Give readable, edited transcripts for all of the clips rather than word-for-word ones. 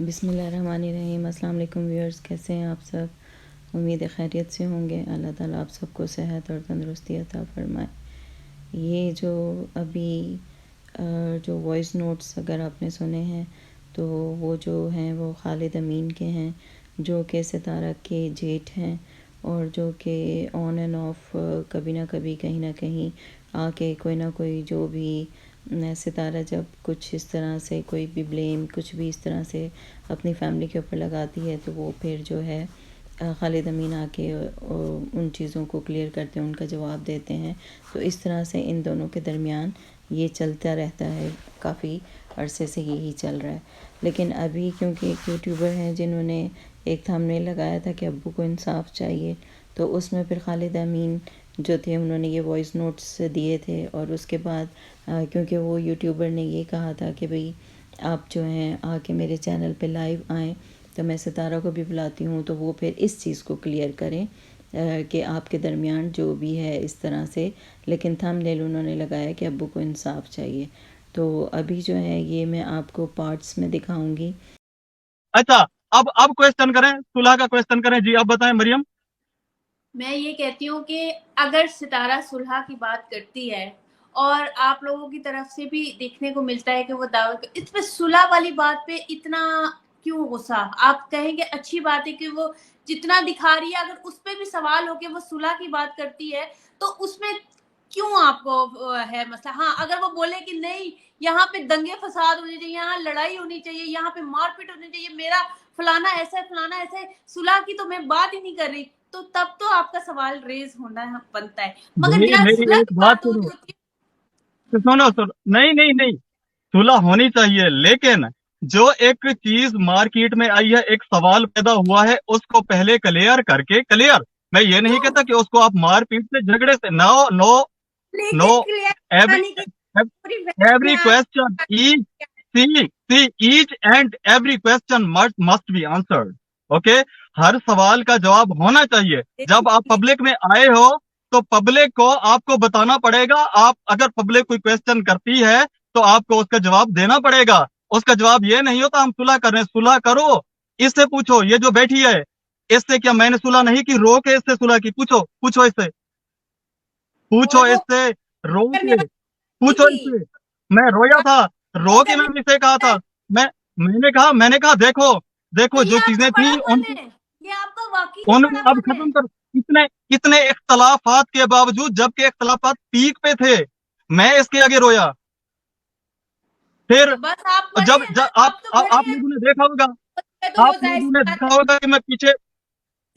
बिस्मिल्लाहिर्रहमानिर्रहीम। अस्सलाम वालेकुम व्यूअर्स, कैसे हैं आप सब? उम्मीद है खैरियत से होंगे। अल्लाह ताला आप सबको सेहत और तंदुरुस्ती अता फरमाए। ये जो अभी जो वॉइस नोट्स अगर आपने सुने हैं तो वो जो हैं वो खालिद अमीन के हैं, जो कि सितारा के जेठ हैं और जो कि ऑन एंड ऑफ कभी ना कभी कहीं ना कहीं आके कोई ना कोई जो भी सितारा जब कुछ इस तरह से कोई भी ब्लेम कुछ भी इस तरह से अपनी फैमिली के ऊपर लगाती है तो वो फिर जो है खालिद अमीन आके उन चीज़ों को क्लियर करते हैं, उनका जवाब देते हैं। तो इस तरह से इन दोनों के दरमियान ये चलता रहता है, काफ़ी अरसे से यही चल रहा है। लेकिन अभी क्योंकि एक यूट्यूबर हैं जिन्होंने एक थंबनेल लगाया था कि अब्बू को इंसाफ चाहिए, तो उसमें फिर खालिद अमीन जो थे उन्होंने ये वॉइस नोट्स दिए थे। और उसके बाद क्योंकि वो यूट्यूबर ने ये कहा था कि भाई आप जो हैं आके मेरे चैनल पे लाइव आएँ, तो मैं सितारा को भी बुलाती हूँ, तो वो फिर इस चीज़ को क्लियर करें कि आपके दरमियान जो भी है इस तरह से। लेकिन थंबनेल उन्होंने लगाया कि अब्बू को इंसाफ चाहिए। तो अभी जो है ये मैं आपको पार्ट्स में दिखाऊंगी। अच्छा, अब क्वेश्चन करें, सुलह का क्वेश्चन करें। जी, अब बताएं मरियम। मैं ये कहती हूँ कि अगर सितारा सुलह की बात करती है और आप लोगों की तरफ से भी देखने को मिलता है कि वो दावा इस पे सुलह वाली बात पे इतना क्यों गुस्सा? आप कहेंगे अच्छी बात है कि वो जितना दिखा रही है, अगर उस पे भी सवाल हो कि वो सुलह की बात करती है तो उसमें क्यों आपको है मसला? हाँ, अगर वो बोले कि नहीं यहाँ पे दंगे फसाद होने चाहिए, यहाँ लड़ाई होनी चाहिए, यहाँ पे मारपीट होनी चाहिए, मेरा फलाना ऐसा है, फलाना ऐसा है, सुलह की तो मैं बात ही नहीं कर रही, तो तब तो आपका सवाल रेज होना बनता है। मगर मेरी जहाँ मेरी सुलह एक की बात बात हो रही सुनो। होती है, तो सुनो, नहीं नहीं नहीं, सुलह होनी चाहिए, लेकिन जो एक चीज मार्केट में आई है, एक सवाल पैदा हुआ है, उसको पहले क्लियर करके क्लियर। मैं ये नहीं क्यों? कहता कि उसको आप मारपीट से झगड़े से, नो नो नो। लेकिन क्लियर एवरी कराने की पूरी वैल्यू में every uh question each see each and every question must be answered. Okay, हर सवाल का जवाब होना चाहिए। जब आप पब्लिक में आए हो तो पब्लिक को आपको बताना पड़ेगा। आप अगर पब्लिक कोई क्वेश्चन करती है तो आपको उसका जवाब देना पड़ेगा। उसका जवाब ये नहीं होता हम सुलह कर रहे हैं। सुलह करो, इससे पूछो, ये जो बैठी है इससे क्या मैंने सुलह नहीं की? रो के इससे सुलह की? पूछो पूछो इससे, पूछो और वो इससे, रो करने के वाली पूछो थी, इससे। मैं रोया था, वो रो के करने मैंने इसे कहा वाला था। है, मैं मैंने कहा देखो, तो देखो ये जो आपका चीजें थी बड़ा फन उनको है, ये आपका वाकई उनको बड़ा अब फन है। खत्म कर। इतने इतने इख्तलाफात के बावजूद, जबकि इख्तलाफात पीक पे थे, मैं इसके आगे रोया। फिर तो बस आप बड़े जब हैं जब ना, आप तो बड़े आप हैं, लोगों ने देखा होगा, तो वो आप जाहिर लोगों सी ने बात देखा है, होगा कि मैं पीछे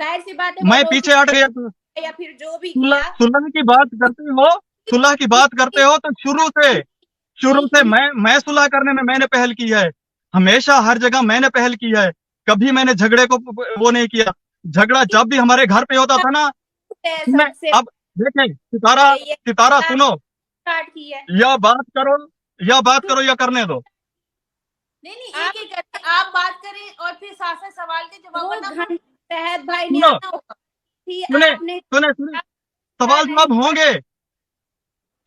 जाहिर सी बात है वो मैं रो पीछे हट के गया था। या फिर जो भी सुलह किया। सुलह की बात करते हो, सुलह की बात करते हो तो शुरू से मैं सुलह करने में मैंने पहल की है। हमेशा हर जगह मैंने पहल की है। कभी मैंने झगड़े को वो नहीं किया। झगड़ा जब भी हमारे घर पे होता था ना, मैं सबसे अब देखें सितारा, ये सितारा सुनो, स्टार्ट की है। या बात करो, या बात करो या करने दो। नहीं नहीं, एक एक करके आप बात करें और फिर साथ साथ सवाल के जवाब, वरना घंटे शहद भाई ने सुनो, आना होगा कि सुने आपने सुने सुने, सवाल नहीं जवाब होंगे,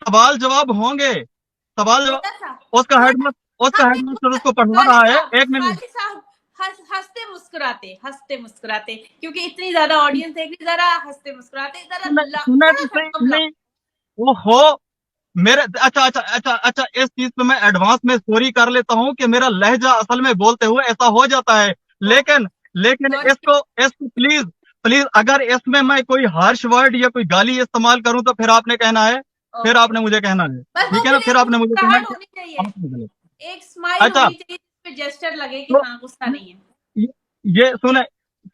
सवाल जवाब होंगे, सवाल थोड़ा सा जवाब। उसका थोड़ा हेडमास्टर, उसका हमने हेडमास्टर थोड़ा उसको पढ़ा रहा है। एक मिनट, गाली साहब हंसते मुस्कुराते क्योंकि इतनी ज्यादा ऑडियंस देख रही, जरा हंसते मुस्कुराते, जरा सुने सुने थोड़ा तो सा सही कम नहीं। वो हो मेरे, अच्छा, इस चीज पे मैं एडवांस में सॉरी कर लेता हूँ कि मेरा लहजा असल में बोलते हुए ऐसा हो जाता है। लेकिन लेकिन सॉरी। इसको प्लीज, प्लीज अगर इसमें मैं कोई हार्श वर्ड या कोई गाली इस्तेमाल करूं तो फिर आपने कहना है, फिर ओके, आपने मुझे कहना है, बस वो ठीक है के ना? लिए फिर आपने मुझे कहना है मुस्कुराहट कि होनी चाहिए, आपने गलत। एक स्माइल अच्छा, होनी चाहिए जिसपे जेस्चर लगे कि तो हाँ गुस्सा नहीं है। ये, ये सुने,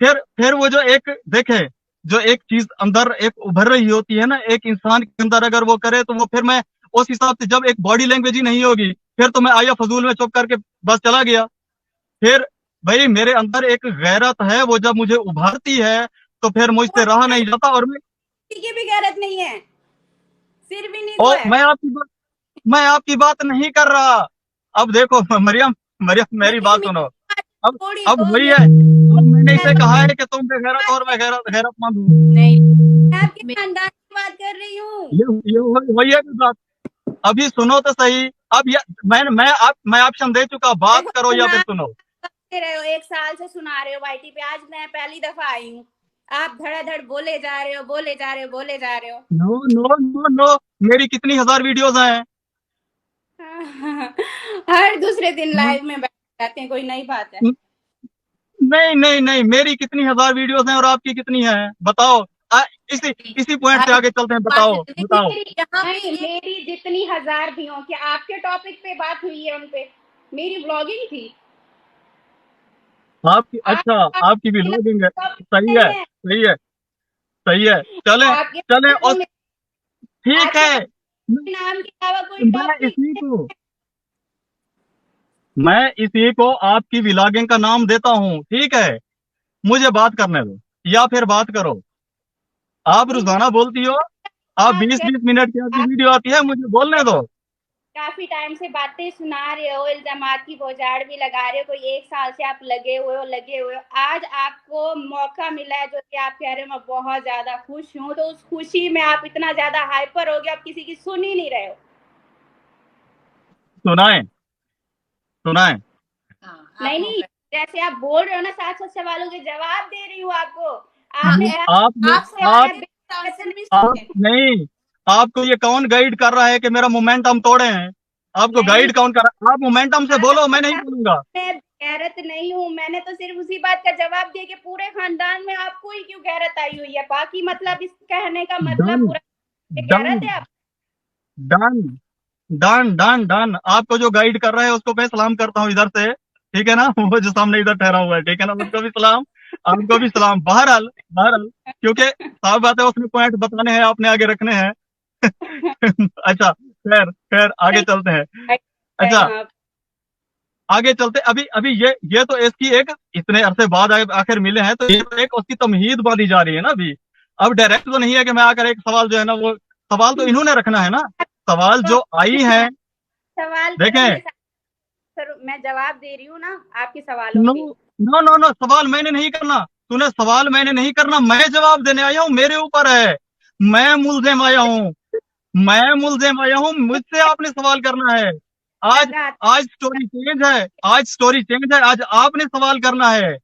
फिर वो जो एक देखे, जो एक चीज अंदर एक उभर रही होती है ना एक इंसान के अंदर, अगर वो करे तो वो फिर मैं उस हिसाब से, जब एक बॉडी लैंग्वेज ही नहीं होगी फिर तो मैं आया फजूल में चुप करके बस चला गया। फिर भाई मेरे अंदर एक गैरत है, वो जब मुझे उभरती है तो फिर वो मुझसे रहा नहीं जाता। और किसी की भी गैरत नहीं है, फिर भी नहीं को और है। मैं आपकी बात नहीं कर रहा। अब देखो मरियम, मरियम मेरी नहीं बात नहीं, सुनो। अब थोड़ी अब तो वही ये है, अब मैंने है, इसे कहा है कि तुम बेगैरत और मैं गैरतमंद हूँ। नहीं मैं आपके खानदान की बात कर रही हूँ। ये वही है कि बात। अभी सुनो तो सही। अब मैं ऑप्शन दे चुका, बात देखो करो या फिर खानदान सुनो। सुनाते रहे हो, 1 साल से सुना रहे हो वाईटी पे, आज मैं पहली दफा आई हूँ। आप धड़ाधड़ बोले जा रहे हो, बोले जा रहे हो, बोले जा रहे हो। नो नो नो नो, मेरी कितनी 1000 वीडियोस हैं। हर दूसरे दिन लाइव में बैठ जाते हैं, कोई नई बात है? नहीं नहीं नहीं, मेरी कितनी 1000 वीडियोस हैं और आपकी कितनी हैं, बताओ। इसी इसी पॉइंट पे आगे चलते हैं, बताओ बताओ। नहीं, मेरी जितनी 1000 भी हो, क्या आपके टॉपिक पे बात हुई है उनपे? मेरी ब्लॉगिंग थी। आपकी, अच्छा आपकी भी लोडिंग है, सही है सही है सही है। चले चले और ठीक है। नाम के अलावा कोई टॉपिक मैं इसी को आपकी व्लॉगिंग का नाम देता हूँ, ठीक है। मुझे बात करने दो, या फिर बात करो। आप रोजाना बोलती हो, आप 20-20 मिनट की आपकी वीडियो आती है, मुझे बोलने दो। काफी टाइम से बातें सुना रहे हो, इल्जामात की बौछार भी लगा रहे हो, कोई 1 साल से आप लगे हुए हो। आज आपको मौका मिला है, जो कि आप कह रहे हो मैं बहुत ज्यादा खुश हूँ, तो उस खुशी में आप इतना ज्यादा हाइपर हो गए, आप किसी की सुन ही नहीं रहे हो। सुनाए सुनाए। नहीं, जैसे आप बोल रहे हो ना, 7 सवालों के जवाब दे रही हूँ आपको। आप नहीं, आपको ये कौन गाइड कर रहा है कि मेरा मोमेंटम तोड़े हैं? आपको गाइड कौन कर रहा है? आप मोमेंटम से बोलो, मैं नहीं बोलूंगा। मैं गैरत नहीं हूँ, मैंने तो सिर्फ उसी बात का जवाब दिया कि पूरे खानदान में आपको ही क्यों गैरत आई हुई है। बाकी मतलब इस कहने का मतलब पूरा गैरत है। आप डन डन डन डन, आपको जो गाइड कर रहा है उसको मैं सलाम करता हूँ इधर से, ठीक है ना। वो जो सामने इधर ठहरा हुआ है, ठीक है ना, उसको भी सलाम, आपको भी सलाम। बहरहाल बहरहाल, क्योंकि साफ बात है, उसमें पॉइंट बताने हैं, आपने आगे रखने हैं। अच्छा, खैर खैर आगे चलते हैं। अच्छा, आगे चलते, अभी अभी ये तो इसकी एक, इतने अरसे बाद आखिर मिले हैं, तो ये तो एक उसकी तमहीद बांधी जा रही है ना अभी। अब डायरेक्ट तो नहीं है कि मैं आकर एक सवाल जो है ना, वो सवाल तो इन्होंने रखना है ना। सवाल जो आई है, सवाल देखें, सर मैं जवाब दे रही हूँ ना आपके सवालों नो के। नो नो नो, सवाल मैंने नहीं करना, तूने सवाल मैंने नहीं करना, मैं जवाब देने आया हूँ, मेरे ऊपर है। मैं मुल्जिम आया हूँ, मैं मुल्जिम आया हूँ, मुझसे आपने सवाल करना है। आज आज स्टोरी चेंज है, आज स्टोरी चेंज है, आज आपने सवाल करना है।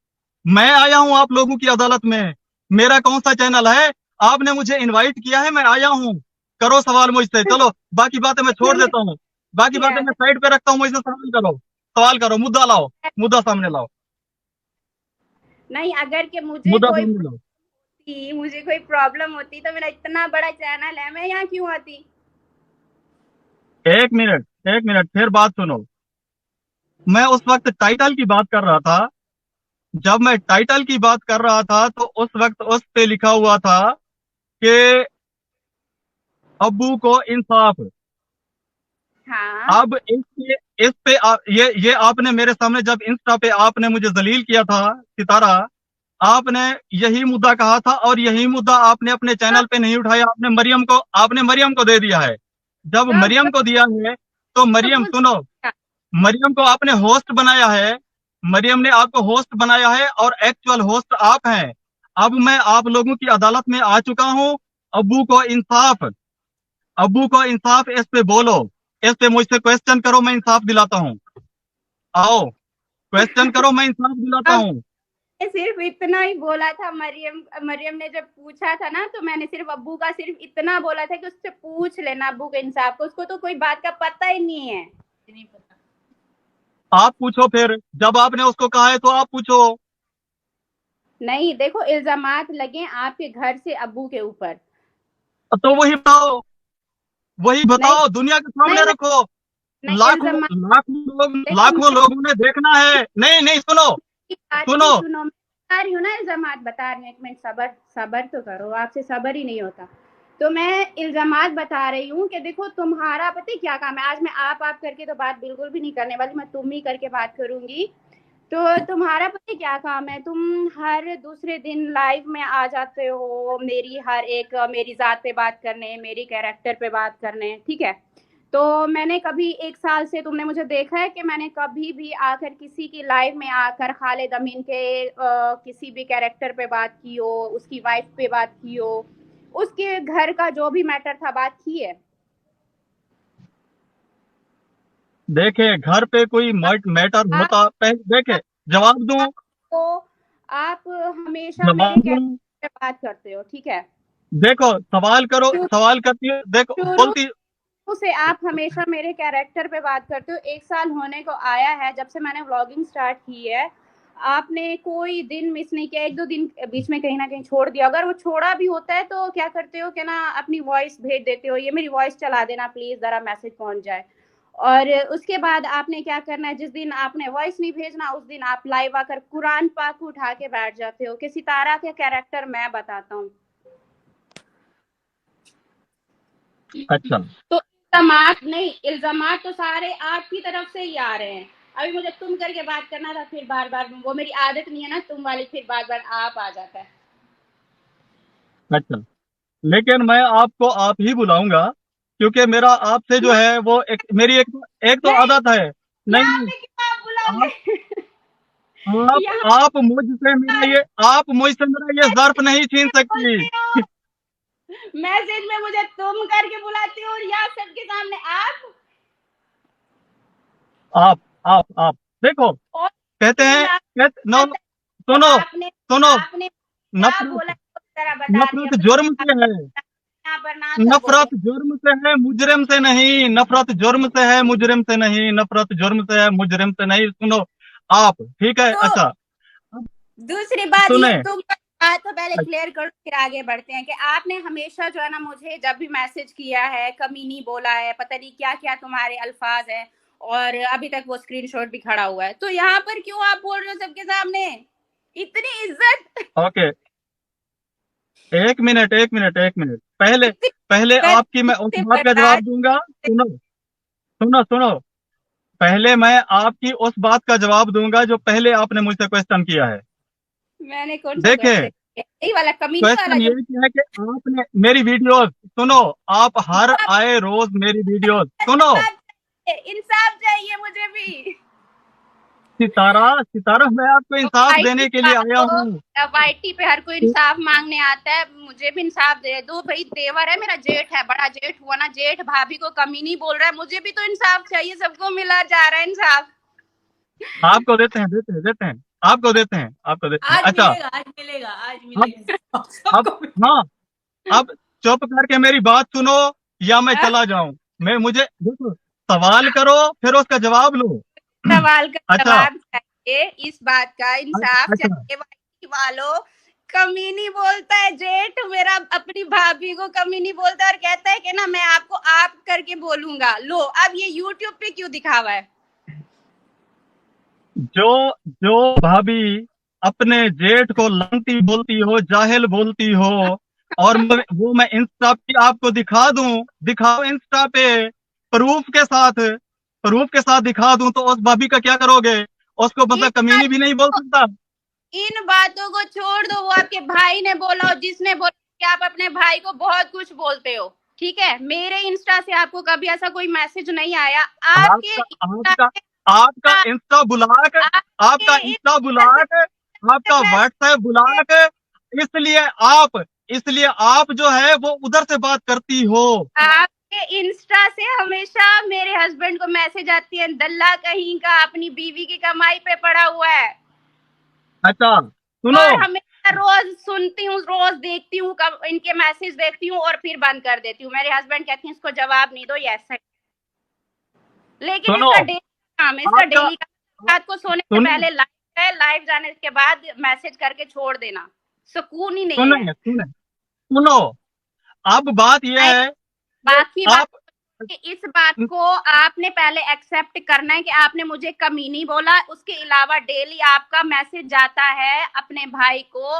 मैं आया हूँ आप लोगों की अदालत में। मेरा कौन सा चैनल है? आपने मुझे इनवाइट किया है, मैं आया हूँ। करो सवाल मुझसे, चलो बाकी बातें मैं छोड़ देता हूँ, बाकी बातें मैं साइड पे रखता हूँ, मुझसे सवाल करो, मुद्दा लाओ, मुद्दा सामने लाओ, नहीं, अगर के मुद्दा सामने लाओ। मुझे कोई प्रॉब्लम होती तो मेरा इतना बड़ा चैनल है, मैं यहाँ क्यों आती? एक मिनट फिर बात सुनो। मैं उस वक्त टाइटल की बात कर रहा था, जब मैं टाइटल की बात कर रहा था तो उस वक्त उस पे लिखा हुआ था कि अब्बू को इंसाफ। हाँ। अब इस पे ये आपने मेरे सामने जब इंस्टा पे आपने मुझे जलील किया था सितारा, आपने यही मुद्दा कहा था, और यही मुद्दा आपने अपने चैनल पे नहीं उठाया, आपने मरियम को दे दिया है। जब मरियम को दिया है, तो मरियम सुनो, मरियम को आपने होस्ट बनाया है, मरियम ने आपको होस्ट बनाया है, और एक्चुअल होस्ट आप हैं। अब मैं आप लोगों की अदालत में आ चुका हूं। अब्बू को इंसाफ, अब्बू को इंसाफ, इस पे बोलो, इस पे मुझसे क्वेश्चन करो, मैं इंसाफ दिलाता हूँ। आओ क्वेश्चन करो, मैं इंसाफ दिलाता हूँ। सिर्फ इतना ही बोला था। मरियम ने जब पूछा था ना, तो मैंने सिर्फ अब्बू का सिर्फ इतना बोला था कि उससे पूछ लेना अब्बू के इंसाफ को, उसको तो कोई बात का पता ही नहीं है। नहीं पता। आप पूछो फिर, जब आपने उसको कहा है तो आप पूछो। नहीं, देखो इल्जामात लगे आपके घर से अब्बू के ऊपर, तो वही बताओ, दुनिया के सामने रखो। लाखों लोगों ने देखना है। नहीं नहीं, सुनो सुनो, मैं बता रही हूँ ना, इल्जामात बता रही हूँ। एक मिनट सबर तो करो, आपसे सबर ही नहीं होता। तो मैं इल्जामात बता रही हूँ कि देखो तुम्हारा पता है क्या काम है। आज मैं आप करके तो बात बिल्कुल भी नहीं करने वाली, मैं तुम ही करके बात करूंगी। तो तुम्हारा पता है क्या काम है? तुम हर दूसरे दिन लाइव में आ जाते हो, मेरी जात पे बात करने, मेरी कैरेक्टर पे बात करने, ठीक है। तो मैंने कभी 1 साल से तुमने मुझे देखा है कि मैंने कभी भी आकर किसी की लाइव में आकर खालिद अमीन के किसी भी कैरेक्टर पे बात की हो, उसकी वाइफ पे बात की हो, उसके घर का जो भी मैटर था बात की है? देखे घर पे कोई मैटर होता, देखे जवाब दूं? तो आप हमेशा जवाब मेरे दूं? कैरेक्टर पे बात करते हो, ठीक है? देखो, सवाल करो, शुरू सवाल करती हो, देखो शुरू बोलती। से आप हमेशा मेरे कैरेक्टर पे बात करते हो। 1 साल होने को आया है जब से मैंने व्लॉगिंग स्टार्ट की है। आपने कोई दिन मिस नहीं किया, 1-2 दिन बीच में कहीं न कहीं छोड़ दिया। अगर वो छोड़ा भी होता है तो क्या करते हो कि ना अपनी वॉइस भेज देते हो, ये मेरी वॉइस चला देना प्लीज़, ज़रा मैसेज पहुँच जाए। और उसके बाद आपने क्या करना है, जिस दिन आपने वॉइस नहीं भेजना उस दिन आप लाइव आकर कुरान पाक उठा के बैठ जाते हो कि सितारा के कैरेक्टर मैं बताता हूँ। अच्छा, तो इल्जामात तो सारे आपकी तरफ से ही आ रहे हैं। अभी मुझे तुम करके बात करना था, फिर बार बार वो मेरी आदत नहीं है ना तुम वाली, फिर बार बार आप आ जाता है। अच्छा, लेकिन मैं आपको आप ही बुलाऊंगा, क्योंकि मेरा आपसे जो है वो मेरी एक तो नहीं, आदत है। नहीं यहाँ नहीं, पे क्यों आप आप बुलाओगे? यहाँ आप मुझसे मेरा ये ज़र्फ नहीं छीन सकती। बोलते हो, मैसेज में मुझे तुम करके बुलाती हो और यहाँ सबके सामने आप। आप देखो, और कहते हैं, नो, सुनो, आपने सुनो, आपने क्या बोला नफरत, जरा बता दिया, नफरत जुर्म से है, यहाँ पर ना कर बोले। नफरत जुर्म से है, मुजरिम से नहीं, नफरत जुर्म से है, मुजरिम से नहीं, नफरत जुर्म से है, मुजरिम से नहीं। सुनो आप, ठीक है? तो अच्छा, अब दूसरी बात, सुने। ये तुम बात तो पहले क्लियर करो फिर आगे बढ़ते हैं कि आपने हमेशा जो है ना मुझे जब भी मैसेज किया है कमी नहीं बोला है, पता नहीं क्या क्या तुम्हारे अल्फाज हैं, और अभी तक वो स्क्रीनशॉट भी खड़ा हुआ है। तो यहाँ पर क्यों आप बोल रहे हो सबके सामने इतनी इज्जत? ओके, एक मिनट, पहले इतनी पहले इज्जत आपकी मैं उस मुझसे बात का जवाब बर्दाश्त। दूंगा। सुनो, सुनो, पहले मैं आपकी उस बात का जवाब दूंगा जो पहले आपने मुझसे क्वेश्चन किया है। मैंने कौन सा देखे, क्वेश्चन किया? यही वाला कमीने वाला क्वेश्चन ये जो है कि आपने मेरी वीडियोस सुनो, आप हर आए रोज मेरी वीडियोस सुनो। इंसाफ चाहिए मुझे भी। सितारा, सितारा, मैं आपको इंसाफ देने के लिए आया हूँ। वाईटी पे हर कोई इंसाफ मांगने आता है, मुझे भी इंसाफ दे दो भाई। देवर है मेरा, जेठ है, बड़ा जेठ हुआ ना, जेठ भाभी को कमी नहीं बोल रहा है, मुझे भी तो इंसाफ चाहिए। सबको मिला जा रहा है इंसाफ। आपको देते हैं, आपको देते हैं। आज अच्छा, मिलेगा, आज मिलेगा, आज अब मिलेगा अब सबको। हाँ, अब चुप करके मेरी बात सुनो या मैं चला जाऊं। मुझे देखो, सवाल करो फिर उसका जवाब लो। सवाल का अच्छा, जवाब चाहिए, इस बात का इंसाफ अच्छा, चाहिए। वाईटी वालों, कमी नहीं बोलता है जेठ मेरा, अपनी भाभी को कमी नहीं बोलता और कहता है कि ना मैं आपको आप करके बोलूंगा। लो, अब ये यूट्यूब पे क्यों दिखावा है? जो जो भाभी अपने जेठ को लंती बोलती हो, जाहिल बोलती हो, और वो मैं इंस्टा पे आपको दिखाओ इंस्टा पे, प्रूफ के साथ दिखा दूं, तो उस भाभी का क्या करोगे? उसको इन मतलब कमीनी भी नहीं बोल बातों सकता? इन बातों को छोड़ दो। वो आपके भाई ने बोला हो, जिसने बोला कि आप अपने भाई को बहुत कुछ बोलते हो, ठीक है? मेरे इंस्टा से आपको कभी ऐसा कोई मैसेज नहीं आया। आपके आपका इंस्टा आपका से आपका इंस्टा बुला के, आपका आपके इंस्टा बुला इंस्टा के, आपका से व्हाट्सएप बुला के, इसलिए इसलिए आप जो है वो उधर से बात करती हो। आपके इंस्टा से हमेशा मेरे हस्बैंड को मैसेज आती है, दल्ला कहीं का अपनी बीवी की कमाई पे पड़ा हुआ है। अच्छा, सुनो, और हमेशा रोज सुनती हूँ, रोज देखती हूँ, इनके मैसेज देखती हूँ और फिर बंद कर देती हूँ। मेरे हस्बैंड कहते हैं इसको जवाब नहीं दो, ये ऐसा है। लेकिन सुनो, इसका डेली काम है, इसका आपका डेली काम। रात को सोने से सुने पहले लाइव है, लाइव जाने के बाद मैसेज करके छोड़ देना। सुकून ही नहीं है। सुने सुने सुनो, अब बात यह है बाकी कि बात आप कि इस बात को आपने पहले एक्सेप्ट करना है कि आपने मुझे कमी नहीं बोला। उसके अलावा डेली आपका मैसेज जाता है अपने भाई को